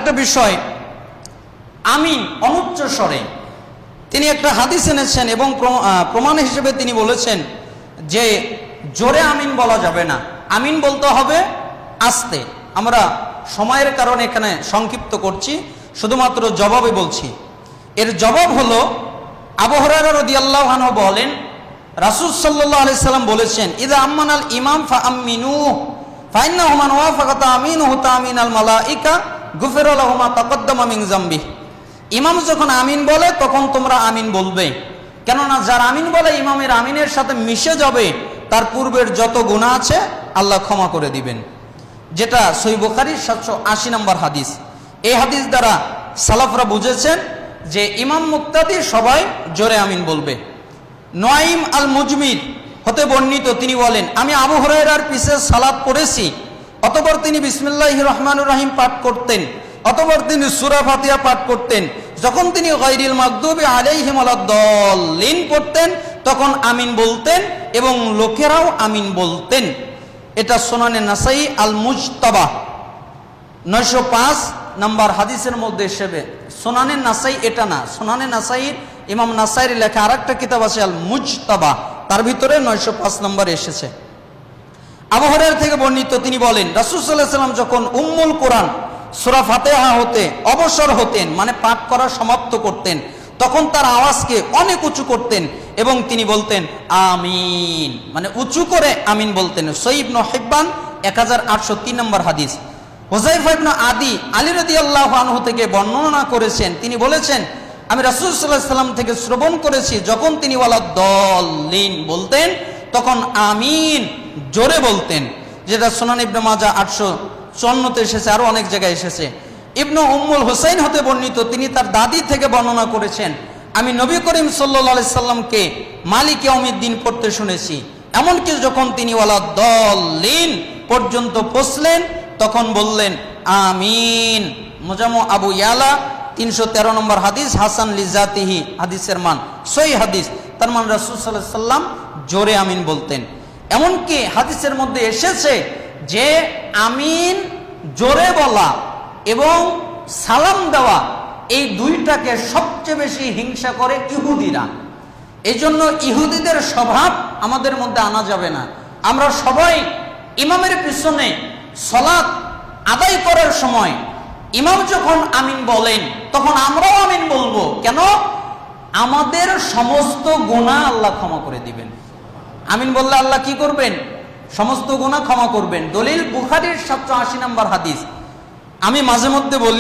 আরেকটা বিষয়, আমিন অনুচ্চ স্বরে তিনি একটা হাদিস এনেছেন এবং প্রমাণ হিসেবে তিনি বলেছেন যে জোরে আমিন বলা যাবে না, আমিন বলতে হবে আস্তে। আমরা সময়ের কারণে এখানে সংক্ষিপ্ত করছি, শুধুমাত্র জবাবে বলছি। এর জবাব হলো, আবু হুরায়রা রাদিয়াল্লাহু আনহু বলেন, রাসূল সাল্লাল্লাহু আলাইহি সাল্লাম বলেছেন, ইযা আম্মানাল ইমাম ফাআমিনু ফাইন্নাহু মান ওয়াফাকা তামিনুহু তামিনাল মালাইকা গুফিরা লাহু মা তাকদ্দামা মিন যামবি। ইমাম যখন আমিন বলে তখন তোমরা আমিন বলবে, কেননা যার আমিন বলে ইমামের আমিনের সাথে মিশে যাবে তার পূর্বের যত গুনাহ আছে আল্লাহ ক্ষমা করে দিবেন। যেটা সহিহ বুখারীর 780 নম্বর হাদিস। এই হাদিস দ্বারা সালাফরা বুঝেছেন যে ইমাম মুক্তাদি সবাই জোরে আমিন বলবে। নুআইম আল মুজমির হতে বর্ণিত, তিনি বলেন, আমি আবু হুরায়রার পিছে সালাত পড়েছি, অতঃপর তিনি বিসমিল্লাহির রহমানির রহিম পাঠ করতেন, অতঃপর তিনি সূরা ফাতিহা পাঠ করতেন। যখন তিনি গায়রিল মাগদুবি আলাইহিম ওয়ালাদ-দাল্লিন পড়তেন তখন আমিন বলতেন এবং লোকেরাও আমিন বলতেন। এটা সুনানে নাসাই আল মুজতাবা 905 নম্বর হাদিসের মধ্যে এসেছে। সুনানে নাসাই এটা না, সুনানে নাসাইর ইমাম নাসাইর লেখা আরেকটা কিতাব আছে আল মুজতাবা, তার ভিতরে 905 নম্বর এসেছে। আবু হুরায়রা থেকে বর্ণিত, তিনি বলেন, রাসূল সাল্লাল্লাহু আলাইহি ওয়াসাল্লাম যখন উম্মুল কোরআন সূরা ফাতিহা হতে অবসর হতেন, মানে পাঠ করা সমাপ্ত করতেন, তখন তার আওয়াজকে অনেক উঁচু করতেন এবং তিনি বলতেন আমিন, মানে উঁচু করে আমিন বলতেন। সহিহ ইবনে হিব্বান 1803 নম্বর হাদিস। হুযায়ফা ইবনে আদি আলী রাদিয়াল্লাহু আনহু থেকে বর্ণনা করেছেন, তিনি বলেছেন, আমি রাসূল সাল্লাল্লাহু আলাইহি ওয়াসাল্লাম থেকে শ্রবণ করেছি, যখন তিনি ওয়ালাদ-দাল্লিন বলতেন তখন আমিন জোরে বলতেন। যেটা সুনান ইবনে মাজাহ 854 এসেছে, আরো অনেক জায়গায় এসেছে। ইবনে উম্মুল হুসাইন হতে বর্ণিত, তিনি তার দাদি থেকে বর্ণনা করেছেন, আমি নবী করিম সাল্লাল্লাহু আলাইহি সাল্লামকে মালিক ইয়াউমিদ্দিন পড়তে শুনেছি, এমনকি যখন তিনি ওয়ালাদ-দাল্লিন পর্যন্ত পৌঁছলেন তখন বললেন আমিন। মুজাম্মু আবু ইয়ালা 313 নম্বর হাদিস, হাসান লিজাতিহি, হাদিসের মান সহিহ হাদিস। তার মান রাসূল সাল্লাল্লাহু আলাইহি সাল্লাম জোরে আমিন বলতেন। এমনকি হাদিসের মধ্যে এসেছে যে আমিন জোরে বলা এবং সালাম দেওয়া, এই দুইটাকে সবচেয়ে বেশি হিংসা করে ইহুদিরা। এই জন্য ইহুদিদের স্বভাব আমাদের মধ্যে আনা যাবে না। আমরা সবাই ইমামের পিছনে সালাত আদায় করার সময় ইমাম যখন আমিন বলেন তখন আমরাও আমিন বলবো। কেন? আমাদের সমস্ত গুনাহ আল্লাহ ক্ষমা করে দিবেন। আমিন বললে আল্লাহ কি করবেন? সমস্ত গুনাহ ক্ষমা করবেন। দলিল বুখারীর 780 নম্বর হাদিস। আমি মাঝে মধ্যে বলি